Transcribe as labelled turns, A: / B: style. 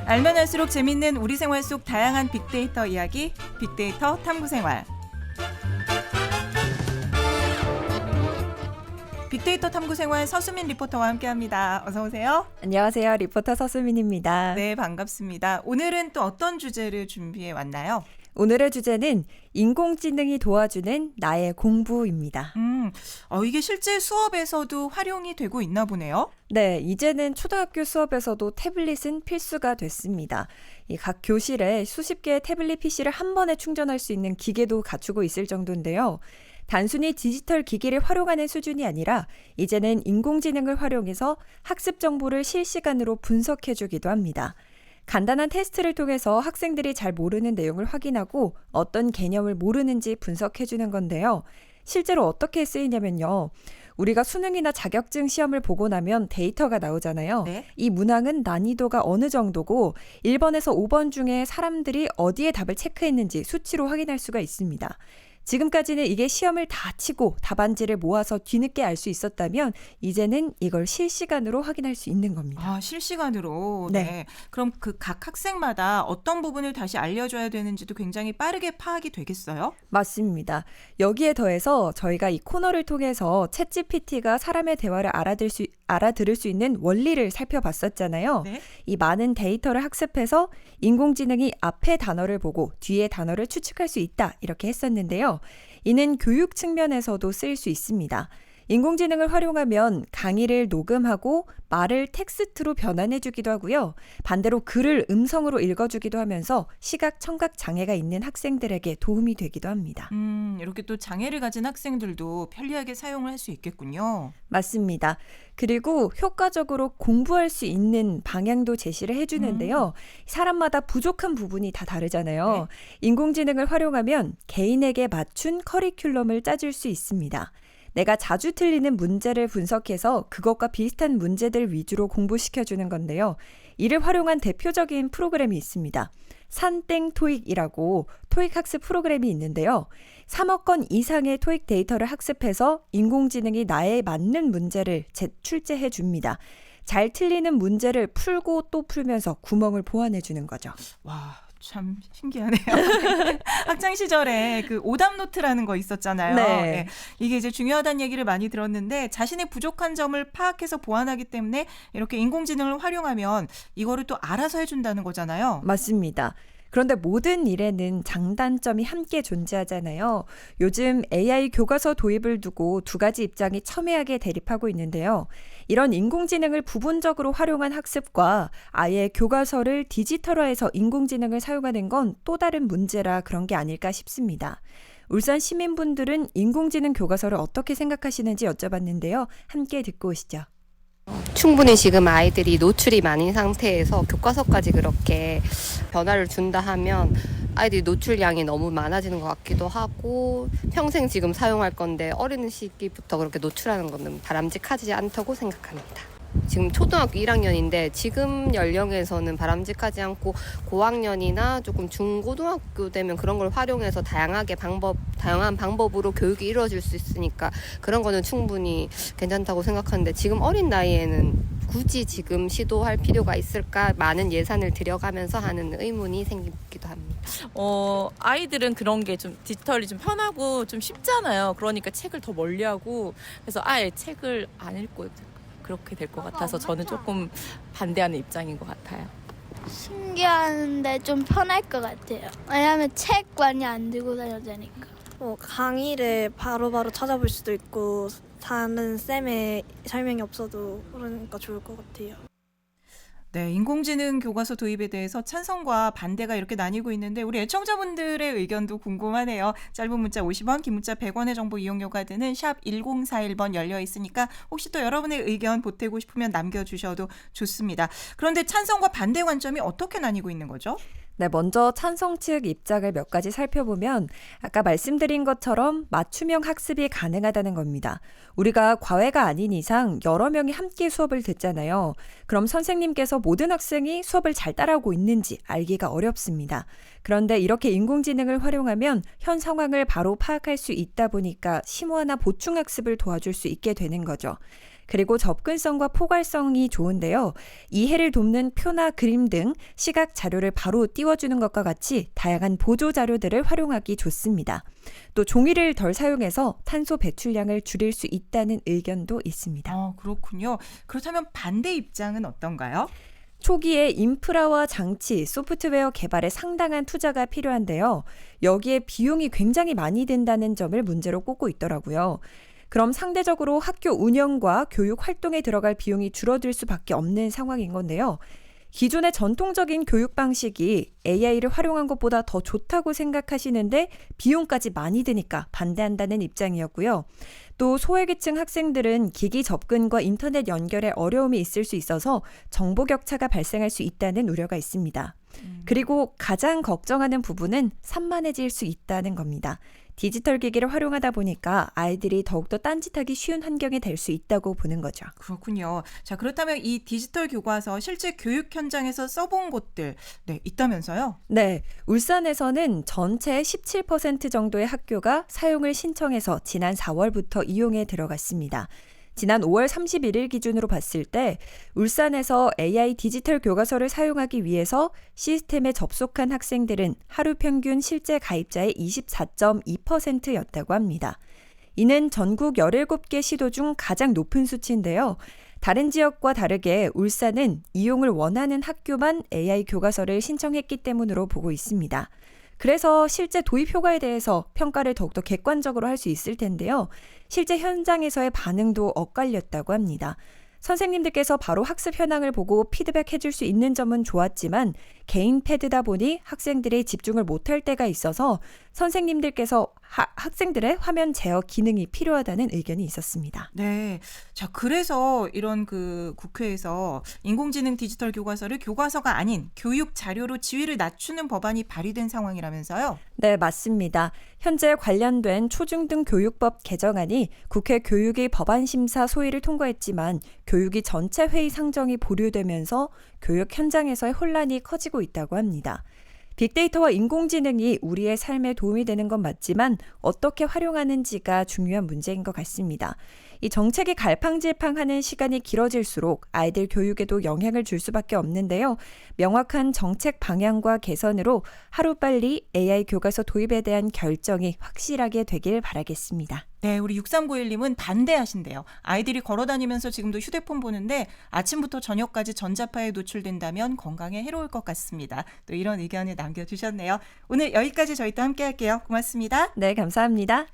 A: 알면 할수록 재밌는 우리 생활 속 다양한 빅데이터 이야기, 빅데이터 탐구생활. 빅데이터 탐구생활 서수민 리포터와 함께합니다. 어서 오세요.
B: 안녕하세요. 리포터 서수민입니다.
A: 네, 반갑습니다. 오늘은 또 어떤 주제를 준비해 왔나요?
B: 오늘의 주제는 인공지능이 도와주는 나의 공부입니다.
A: 이게 실제 수업에서도 활용이 되고 있나 보네요.
B: 네, 이제는 초등학교 수업에서도 태블릿은 필수가 됐습니다. 이 각 교실에 수십 개의 태블릿 PC를 한 번에 충전할 수 있는 기계도 갖추고 있을 정도인데요. 단순히 디지털 기기를 활용하는 수준이 아니라 이제는 인공지능을 활용해서 학습 정보를 실시간으로 분석해주기도 합니다. 간단한 테스트를 통해서 학생들이 잘 모르는 내용을 확인하고 어떤 개념을 모르는지 분석해주는 건데요. 실제로 어떻게 쓰이냐면요. 우리가 수능이나 자격증 시험을 보고 나면 데이터가 나오잖아요.
A: 네.
B: 이 문항은 난이도가 어느 정도고 1번에서 5번 중에 사람들이 어디에 답을 체크했는지 수치로 확인할 수가 있습니다. 지금까지는 이게 시험을 다 치고 답안지를 모아서 뒤늦게 알 수 있었다면 이제는 이걸 실시간으로 확인할 수 있는 겁니다.
A: 아, 실시간으로.
B: 네.
A: 네. 그럼 그 각 학생마다 어떤 부분을 다시 알려줘야 되는지도 굉장히 빠르게 파악이 되겠어요?
B: 맞습니다. 여기에 더해서 저희가 이 코너를 통해서 챗GPT가 사람의 대화를 알아들을 수 있는 원리를 살펴봤었잖아요.
A: 네.
B: 이 많은 데이터를 학습해서 인공지능이 앞에 단어를 보고 뒤에 단어를 추측할 수 있다 이렇게 했었는데요. 이는 교육 측면에서도 쓰일 수 있습니다. 인공지능을 활용하면 강의를 녹음하고 말을 텍스트로 변환해주기도 하고요. 반대로 글을 음성으로 읽어주기도 하면서 시각, 청각 장애가 있는 학생들에게 도움이 되기도 합니다.
A: 이렇게 또 장애를 가진 학생들도 편리하게 사용을 할 수 있겠군요.
B: 맞습니다. 그리고 효과적으로 공부할 수 있는 방향도 제시를 해주는데요. 사람마다 부족한 부분이 다 다르잖아요.
A: 네.
B: 인공지능을 활용하면 개인에게 맞춘 커리큘럼을 짜줄 수 있습니다. 내가 자주 틀리는 문제를 분석해서 그것과 비슷한 문제들 위주로 공부시켜주는 건데요. 이를 활용한 대표적인 프로그램이 있습니다. 산땡 토익이라고 토익 학습 프로그램이 있는데요. 3억 건 이상의 토익 데이터를 학습해서 인공지능이 나에 맞는 문제를 출제해 줍니다. 잘 틀리는 문제를 풀고 또 풀면서 구멍을 보완해 주는 거죠.
A: 와, 참 신기하네요. 학창 시절에 그 오답 노트라는 거 있었잖아요.
B: 네.
A: 네. 이게 이제 중요하다는 얘기를 많이 들었는데 자신의 부족한 점을 파악해서 보완하기 때문에 이렇게 인공지능을 활용하면 이거를 또 알아서 해준다는 거잖아요.
B: 맞습니다. 그런데 모든 일에는 장단점이 함께 존재하잖아요. 요즘 AI 교과서 도입을 두고 두 가지 입장이 첨예하게 대립하고 있는데요. 이런 인공지능을 부분적으로 활용한 학습과 아예 교과서를 디지털화해서 인공지능을 사용하는 건 또 다른 문제라 그런 게 아닐까 싶습니다. 울산 시민분들은 인공지능 교과서를 어떻게 생각하시는지 여쭤봤는데요. 함께 듣고 오시죠.
C: 충분히 지금 아이들이 노출이 많은 상태에서 교과서까지 그렇게 변화를 준다 하면 아이들이 노출량이 너무 많아지는 것 같기도 하고 평생 지금 사용할 건데 어린 시기부터 그렇게 노출하는 것은 바람직하지 않다고 생각합니다. 지금 초등학교 1학년인데 지금 연령에서는 바람직하지 않고 고학년이나 조금 중고등학교 되면 그런 걸 활용해서 다양한 방법으로 교육이 이루어질 수 있으니까 그런 거는 충분히 괜찮다고 생각하는데 지금 어린 나이에는 굳이 지금 시도할 필요가 있을까 많은 예산을 들여가면서 하는 의문이 생기기도 합니다.
D: 아이들은 그런 게 좀 디지털이 좀 편하고 좀 쉽잖아요. 그러니까 책을 더 멀리하고 그래서 아예 책을 안 읽고 그렇게 될 것 같아서 저는 조금 반대하는 입장인 것 같아요.
E: 신기한데 좀 편할 것 같아요. 왜냐하면 책 많이 안 들고 다녀야 되니까.
F: 강의를 바로바로 찾아볼 수도 있고 다른 쌤의 설명이 없어도 그러니까 좋을 것 같아요.
A: 네, 인공지능 교과서 도입에 대해서 찬성과 반대가 이렇게 나뉘고 있는데 우리 애청자분들의 의견도 궁금하네요. 짧은 문자 50원, 긴 문자 100원의 정보 이용료가 드는 샵 1041번 열려 있으니까 혹시 또 여러분의 의견 보태고 싶으면 남겨주셔도 좋습니다. 그런데 찬성과 반대 관점이 어떻게 나뉘고 있는 거죠?
B: 네, 먼저 찬성 측 입장을 몇 가지 살펴보면 아까 말씀드린 것처럼 맞춤형 학습이 가능하다는 겁니다. 우리가 과외가 아닌 이상 여러 명이 함께 수업을 듣잖아요. 그럼 선생님께서 모든 학생이 수업을 잘 따라오고 있는지 알기가 어렵습니다. 그런데 이렇게 인공지능을 활용하면 현 상황을 바로 파악할 수 있다 보니까 심화나 보충 학습을 도와줄 수 있게 되는 거죠. 그리고 접근성과 포괄성이 좋은데요. 이해를 돕는 표나 그림 등 시각 자료를 바로 띄워주는 것과 같이 다양한 보조 자료들을 활용하기 좋습니다. 또 종이를 덜 사용해서 탄소 배출량을 줄일 수 있다는 의견도 있습니다.
A: 그렇군요. 그렇다면 반대 입장은 어떤가요?
B: 초기에 인프라와 장치, 소프트웨어 개발에 상당한 투자가 필요한데요. 여기에 비용이 굉장히 많이 든다는 점을 문제로 꼽고 있더라고요. 그럼 상대적으로 학교 운영과 교육 활동에 들어갈 비용이 줄어들 수밖에 없는 상황인 건데요. 기존의 전통적인 교육 방식이 AI를 활용한 것보다 더 좋다고 생각하시는데 비용까지 많이 드니까 반대한다는 입장이었고요. 또 소외계층 학생들은 기기 접근과 인터넷 연결에 어려움이 있을 수 있어서 정보 격차가 발생할 수 있다는 우려가 있습니다. 그리고 가장 걱정하는 부분은 산만해질 수 있다는 겁니다. 디지털 기기를 활용하다 보니까 아이들이 더욱더 딴짓하기 쉬운 환경이 될 수 있다고 보는 거죠.
A: 그렇군요. 자, 그렇다면 이 디지털 교과서 실제 교육 현장에서 써본 곳들 있다면서요?
B: 네, 울산에서는 전체 17% 정도의 학교가 사용을 신청해서 지난 4월부터 이용에 들어갔습니다. 지난 5월 31일 기준으로 봤을 때 울산에서 AI 디지털 교과서를 사용하기 위해서 시스템에 접속한 학생들은 하루 평균 실제 가입자의 24.2%였다고 합니다. 이는 전국 17개 시도 중 가장 높은 수치인데요. 다른 지역과 다르게 울산은 이용을 원하는 학교만 AI 교과서를 신청했기 때문으로 보고 있습니다. 그래서 실제 도입 효과에 대해서 평가를 더욱더 객관적으로 할 수 있을 텐데요. 실제 현장에서의 반응도 엇갈렸다고 합니다. 선생님들께서 바로 학습 현황을 보고 피드백해 줄 수 있는 점은 좋았지만 개인 패드다 보니 학생들이 집중을 못할 때가 있어서 선생님들께서 학생들의 화면 제어 기능이 필요하다는 의견이 있었습니다.
A: 네. 자, 그래서 이런 국회에서 인공지능 디지털 교과서를 교과서가 아닌 교육 자료로 지위를 낮추는 법안이 발의된 상황이라면서요?
B: 네, 맞습니다. 현재 관련된 초중등 교육법 개정안이 국회 교육위 법안 심사 소위를 통과했지만 교육위 전체 회의 상정이 보류되면서 교육 현장에서의 혼란이 커지고 있다고 합니다. 빅데이터와 인공지능이 우리의 삶에 도움이 되는 건 맞지만 어떻게 활용하는지가 중요한 문제인 것 같습니다. 이 정책이 갈팡질팡하는 시간이 길어질수록 아이들 교육에도 영향을 줄 수밖에 없는데요. 명확한 정책 방향과 개선으로 하루빨리 AI 교과서 도입에 대한 결정이 확실하게 되길 바라겠습니다.
A: 네, 우리 6391님은 반대하신대요. 아이들이 걸어다니면서 지금도 휴대폰 보는데 아침부터 저녁까지 전자파에 노출된다면 건강에 해로울 것 같습니다. 또 이런 의견을 남겨주셨네요. 오늘 여기까지 저희 또 함께 할게요. 고맙습니다.
B: 네, 감사합니다.